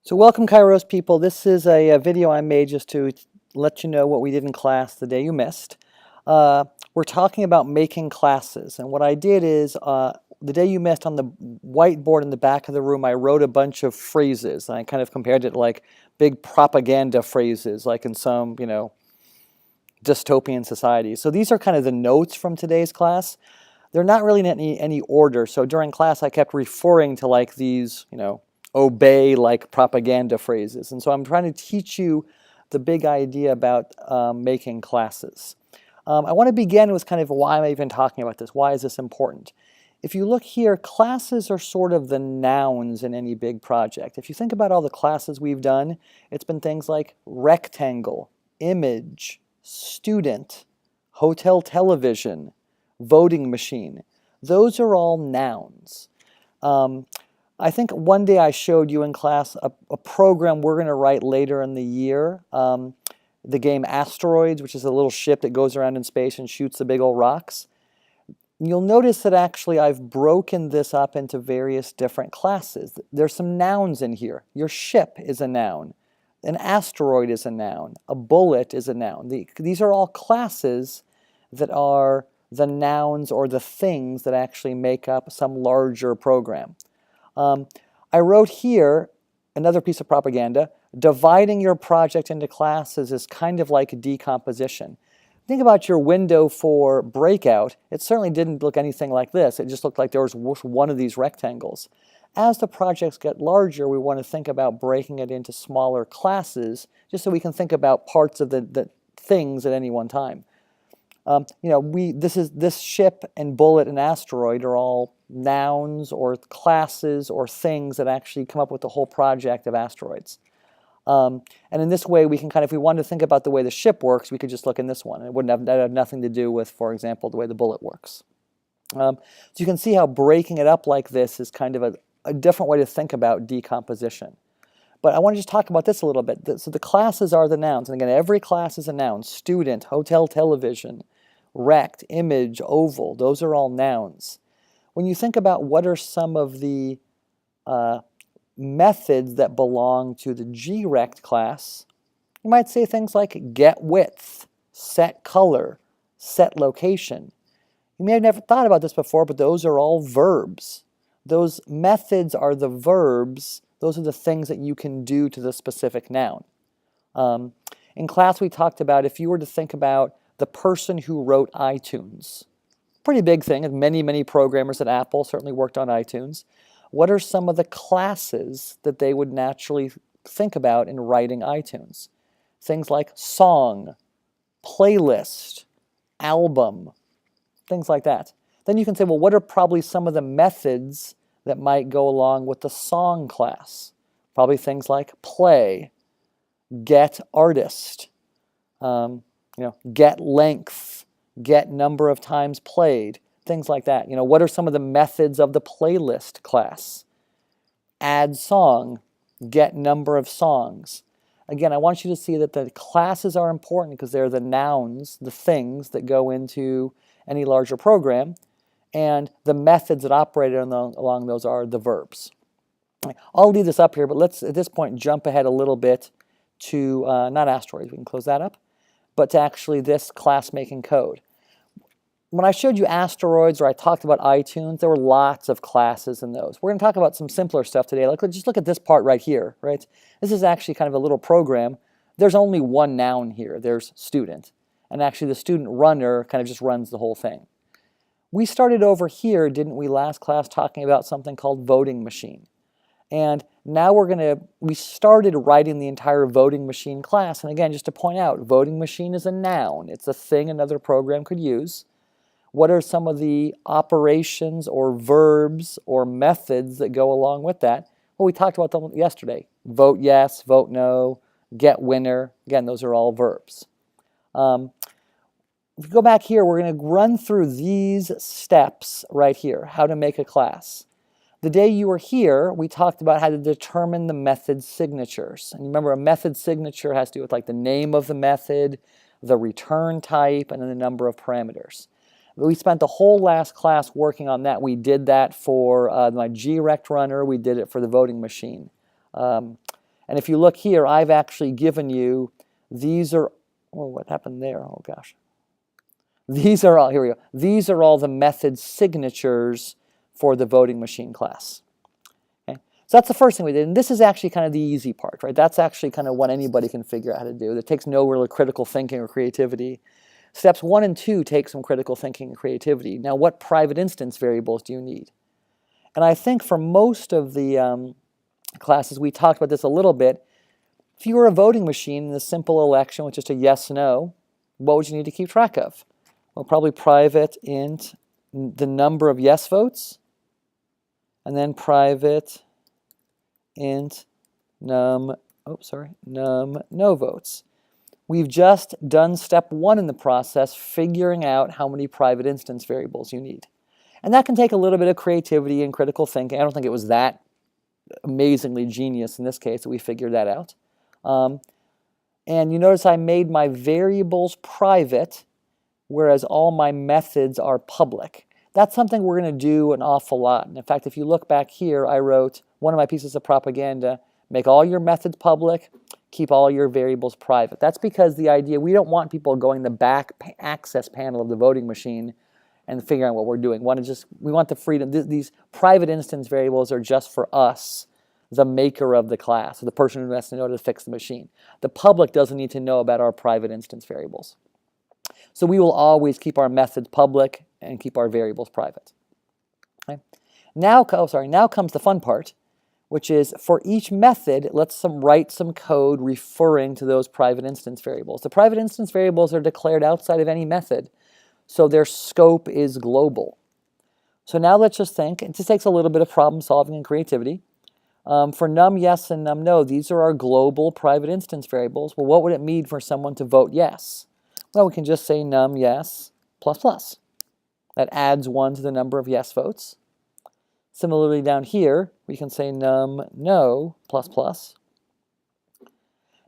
So welcome Kairos people. This is a video I made just to let you know what we did in class the day you missed. We're talking about making classes, and what I did is the day you missed, on the whiteboard in the back of the room, I wrote a bunch of phrases, and I kind of compared it to like big propaganda phrases like in some, dystopian societies. So these are kind of the notes from today's class. They're not really in any order, so during class I kept referring to like these, obey like propaganda phrases. And so I'm trying to teach you the big idea about making classes. I want to begin with kind of why am I even talking about this? Why is this important? If you look here, classes are sort of the nouns in any big project. If you think about all the classes we've done, it's been things like rectangle, image, student, hotel television, voting machine. Those are all nouns. I think one day I showed you in class a program we're going to write later in the year. The game Asteroids, which is a little ship that goes around in space and shoots the big old rocks. You'll notice that actually I've broken this up into various different classes. There's some nouns in here. Your ship is a noun. An asteroid is a noun. A bullet is a noun. These are all classes that are the nouns or the things that actually make up some larger program. I wrote here another piece of propaganda. Dividing your project into classes is kind of like decomposition. Think about your window for breakout. It certainly didn't look anything like this. It just looked like there was one of these rectangles. As the projects get larger, we want to think about breaking it into smaller classes, just so we can think about parts of the things at any one time. This ship and bullet and asteroid are all nouns or classes or things that actually come up with the whole project of asteroids. And in this way, we can if we wanted to think about the way the ship works, we could just look in this one. That have nothing to do with, for example, the way the bullet works. So you can see how breaking it up like this is kind of a different way to think about decomposition. But I want to just talk about this a little bit. So the classes are the nouns. And again, every class is a noun. Student, hotel television, rect, image, oval. Those are all nouns. When you think about what are some of the methods that belong to the grect class, you might say things like get width, set color, set location. You may have never thought about this before, but those are all verbs. Those methods are the verbs. Those are the things that you can do to the specific noun. In class, we talked about if you were to think about the person who wrote iTunes. Pretty big thing, and many programmers at Apple certainly worked on iTunes. What are some of the classes that they would naturally think about in writing iTunes? Things like song, playlist, album, things like that. Then you can say, well, what are probably some of the methods that might go along with the song class? Probably things like play, get artist, get length, get number of times played, things like that. What are some of the methods of the playlist class? Add song, get number of songs. Again, I want you to see that the classes are important because they're the nouns, the things that go into any larger program, and the methods that operate along those are the verbs. I'll leave this up here, but let's at this point jump ahead a little bit to, not asteroids, we can close that up, but to actually this class-making code. When I showed you asteroids or I talked about iTunes, there were lots of classes in those. We're going to talk about some simpler stuff today. Just look at this part right here, right? This is actually kind of a little program. There's only one noun here. There's student. And actually the student runner kind of just runs the whole thing. We started over here, didn't we, last class talking about something called voting machine. And now we started writing the entire voting machine class. And again, just to point out, voting machine is a noun. It's a thing another program could use. What are some of the operations or verbs or methods that go along with that? Well, we talked about them yesterday. Vote yes, vote no, get winner. Again, those are all verbs. If you go back here, we're going to run through these steps right here, how to make a class. The day you were here, we talked about how to determine the method signatures. And remember, a method signature has to do with like the name of the method, the return type, and then the number of parameters. We spent the whole last class working on that. We did that for my grect runner. We did it for the voting machine. And if you look here, I've actually given you, these are, oh, what happened there? Oh gosh. These are all, here we go. These are all the method signatures for the voting machine class. Okay? So that's the first thing we did. And this is actually kind of the easy part, right? That's actually kind of what anybody can figure out how to do. It takes no real critical thinking or creativity. Steps 1 and 2 take some critical thinking and creativity. Now, what private instance variables do you need? And I think for most of the classes, we talked about this a little bit. If you were a voting machine in a simple election with just a yes/no, what would you need to keep track of? Well, probably private int the number of yes votes, and then private int num no votes. We've just done step 1 in the process, figuring out how many private instance variables you need. And that can take a little bit of creativity and critical thinking. I don't think it was that amazingly genius in this case that we figured that out. And you notice I made my variables private, whereas all my methods are public. That's something we're going to do an awful lot. And in fact, if you look back here, I wrote one of my pieces of propaganda, make all your methods public, keep all your variables private. That's because the idea, we don't want people going the back access panel of the voting machine and figuring out what we're doing. We want the freedom. These private instance variables are just for us, the maker of the class, or the person who has to know to fix the machine. The public doesn't need to know about our private instance variables. So we will always keep our methods public and keep our variables private. Okay? Now comes the fun part, which is for each method, let's write some code referring to those private instance variables. The private instance variables are declared outside of any method, so their scope is global. So now let's just think, it just takes a little bit of problem solving and creativity. For num yes and num no, these are our global private instance variables. Well, what would it mean for someone to vote yes? Well, we can just say num yes plus plus. That adds 1 to the number of yes votes. Similarly down here, we can say num no plus plus.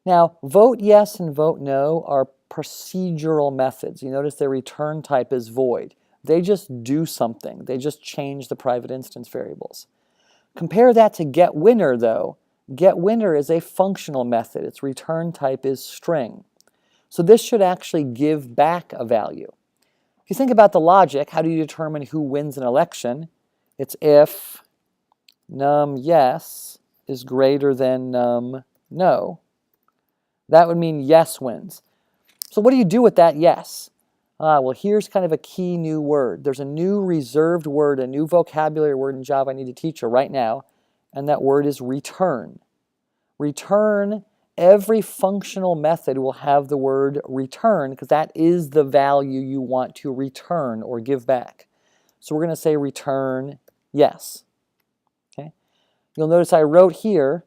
Now, vote yes and vote no are procedural methods. You notice their return type is void. They just do something. They just change the private instance variables. Compare that to getWinner, though. GetWinner is a functional method. Its return type is string. So this should actually give back a value. If you think about the logic, how do you determine who wins an election? It's if num yes is greater than num no. That would mean yes wins. So what do you do with that yes? Well, here's kind of a key new word. There's a new reserved word, a new vocabulary word in Java I need to teach you right now, and that word is return. Return, every functional method will have the word return because that is the value you want to return or give back. So we're going to say return yes. Okay? You'll notice I wrote here,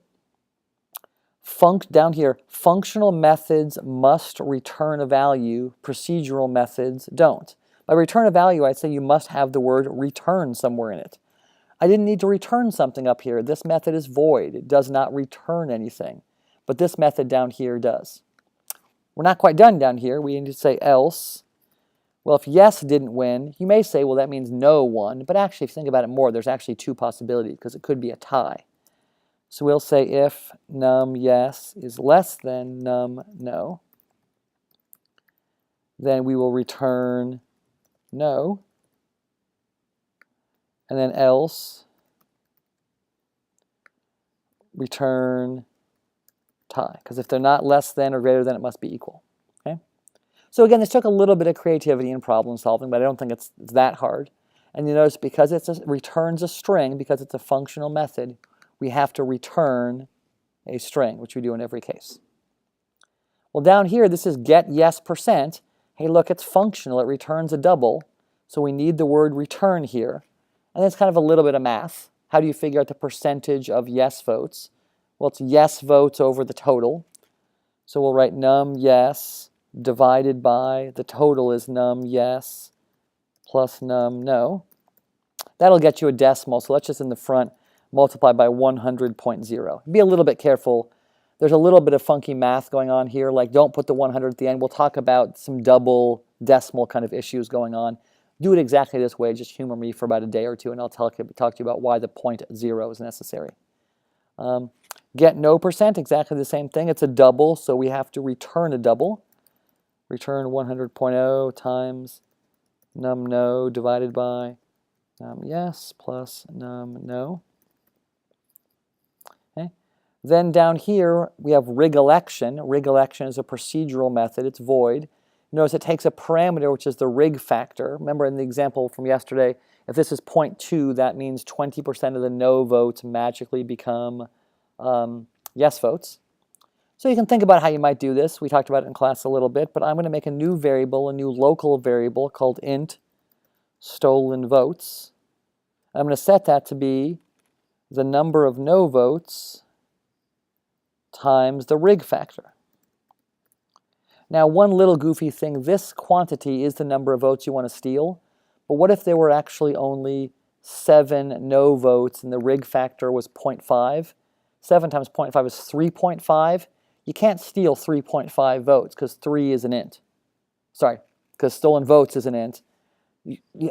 down here, functional methods must return a value, procedural methods don't. By return a value, I'd say you must have the word return somewhere in it. I didn't need to return something up here. This method is void. It does not return anything. But this method down here does. We're not quite done down here. We need to say else. Well, if yes didn't win, you may say, well, that means no won. But actually, if you think about it more, there's actually 2 possibilities because it could be a tie. So we'll say if num yes is less than num no, then we will return no, and then else return tie, because if they're not less than or greater than, it must be equal. Okay? So again, this took a little bit of creativity and problem solving, but I don't think it's that hard. And you notice because it returns a string, because it's a functional method, we have to return a string, which we do in every case. Well, down here, this is get yes %. Hey, look, it's functional. It returns a double, so we need the word return here. And it's kind of a little bit of math. How do you figure out the percentage of yes votes? Well, it's yes votes over the total. So we'll write num yes divided by, the total is num yes plus num no. That'll get you a decimal, so let's just in the front multiply by 100.0. Be a little bit careful. There's a little bit of funky math going on here, like don't put the 100 at the end. We'll talk about some double decimal kind of issues going on. Do it exactly this way, just humor me for about a day or two, and I'll talk to you about why the .0 is necessary. Get no percent, exactly the same thing. It's a double, so we have to return a double. Return 100.0 times num no divided by num yes plus num no. Okay. Then down here, we have rig election. Rig election is a procedural method. It's void. Notice it takes a parameter, which is the rig factor. Remember in the example from yesterday, if this is 0.2, that means 20% of the no votes magically become yes votes. So you can think about how you might do this. We talked about it in class a little bit, but I'm going to make a new variable, a new local variable called int stolen votes. I'm going to set that to be the number of no votes times the rig factor. Now, one little goofy thing, this quantity is the number of votes you want to steal, but what if there were actually only 7 no votes and the rig factor was 0.5? 7 times 0.5 is 3.5. You can't steal 3.5 votes because 3 is an int. Sorry, because stolen votes is an int.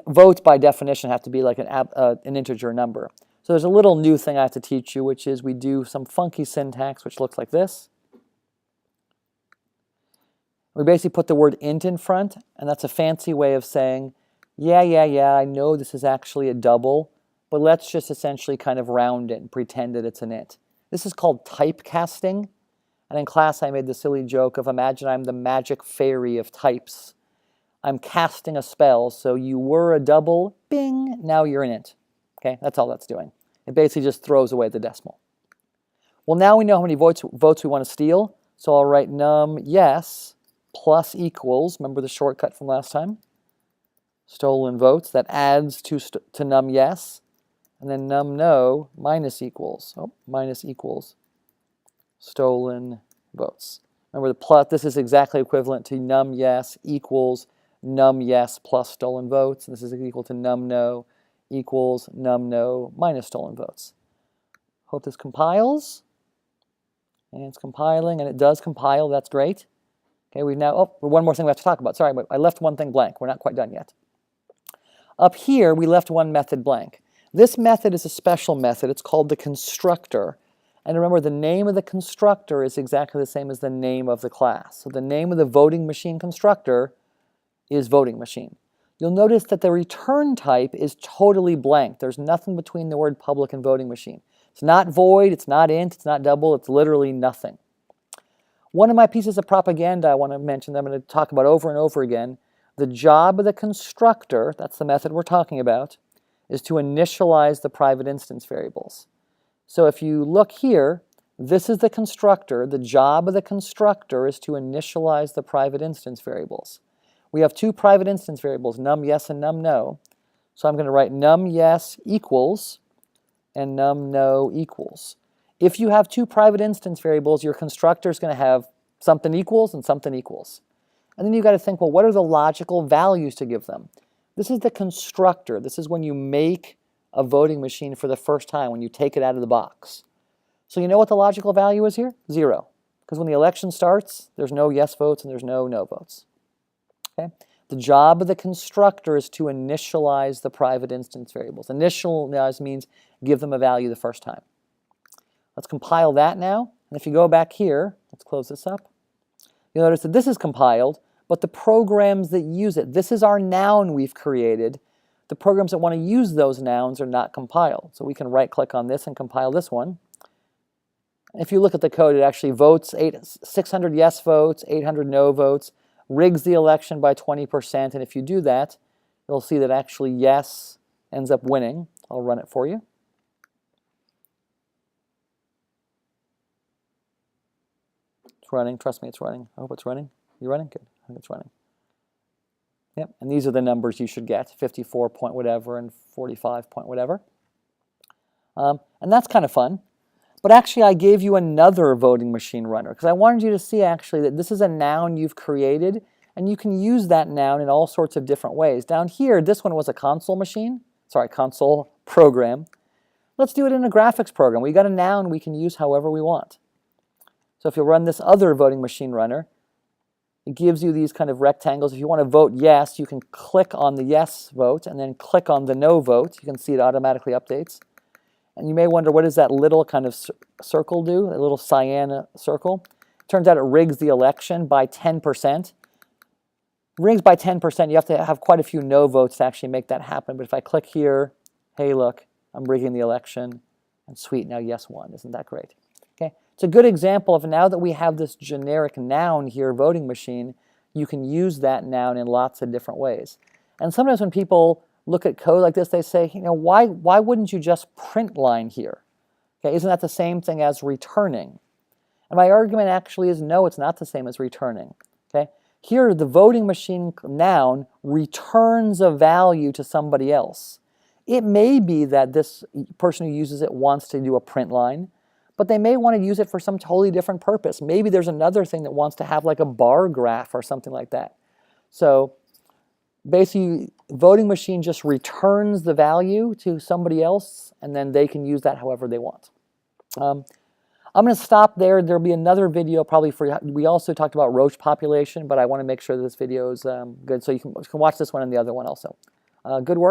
Votes by definition have to be like an integer number. So there's a little new thing I have to teach you, which is we do some funky syntax, which looks like this. We basically put the word int in front, and that's a fancy way of saying, yeah, I know this is actually a double, but let's just essentially kind of round it and pretend that it's an int. This is called typecasting, and in class I made the silly joke of imagine I'm the magic fairy of types. I'm casting a spell, so you were a double, bing, now you're an int. Okay, that's all that's doing. It basically just throws away the decimal. Well, now we know how many votes we want to steal, so I'll write num yes plus equals, remember the shortcut from last time? Stolen votes, that adds to num yes, and then num no minus equals, minus equals stolen votes. Remember the plus, this is exactly equivalent to num yes equals num yes plus stolen votes, and this is equal to num no equals num no minus stolen votes. Hope this compiles, and it's compiling, and it does compile, that's great. Okay, we've now, one more thing we have to talk about. Sorry, I left one thing blank. We're not quite done yet. Up here, we left one method blank. This method is a special method. It's called the constructor. And remember, the name of the constructor is exactly the same as the name of the class. So the name of the voting machine constructor is voting machine. You'll notice that the return type is totally blank. There's nothing between the word public and voting machine. It's not void, it's not int, it's not double, it's literally nothing. One of my pieces of propaganda I want to mention that I'm going to talk about over and over again, the job of the constructor, that's the method we're talking about, is to initialize the private instance variables. So if you look here, this is the constructor. The job of the constructor is to initialize the private instance variables. We have 2 private instance variables, num yes and num no. So I'm going to write num yes equals and num no equals. If you have 2 private instance variables, your constructor is going to have something equals and something equals. And then you've got to think, well, what are the logical values to give them? This is the constructor. This is when you make a voting machine for the first time, when you take it out of the box. So you know what the logical value is here? 0. Because when the election starts, there's no yes votes and there's no no votes. Okay? The job of the constructor is to initialize the private instance variables. Initialize means give them a value the first time. Let's compile that now. And if you go back here, let's close this up. You'll notice that this is compiled, but the programs that use it, this is our noun we've created. The programs that want to use those nouns are not compiled. So we can right-click on this and compile this one. If you look at the code, it actually votes 600 yes votes, 800 no votes, rigs the election by 20%. And if you do that, you'll see that actually yes ends up winning. I'll run it for you. It's running. Trust me, it's running. I hope it's running. You running? Good. I think it's running. Yep. And these are the numbers you should get, 54 point whatever and 45 point whatever. And that's kind of fun. But actually, I gave you another voting machine runner because I wanted you to see actually that this is a noun you've created, and you can use that noun in all sorts of different ways. Down here, this one was a console console program. Let's do it in a graphics program. We got a noun we can use however we want. So if you run this other voting machine runner, it gives you these kind of rectangles. If you want to vote yes, you can click on the yes vote and then click on the no vote. You can see it automatically updates. And you may wonder, what does that little kind of circle do, a little cyan circle? Turns out it rigs the election by 10%. Rigs by 10%, you have to have quite a few no votes to actually make that happen. But if I click here, hey, look, I'm rigging the election. And sweet, now yes won. Isn't that great? Okay, it's a good example of now that we have this generic noun here, voting machine, you can use that noun in lots of different ways. And sometimes when people look at code like this, they say, you know, why wouldn't you just print line here? Okay, isn't that the same thing as returning? And my argument actually is no, it's not the same as returning. Okay, here the voting machine noun returns a value to somebody else. It may be that this person who uses it wants to do a print line, but they may want to use it for some totally different purpose. Maybe there's another thing that wants to have like a bar graph or something like that. So basically, voting machine just returns the value to somebody else, and then they can use that however they want. I'm going to stop there. There'll be another video probably for, we also talked about roach population, but I want to make sure that this video is good. So you can watch this one and the other one also. Good work.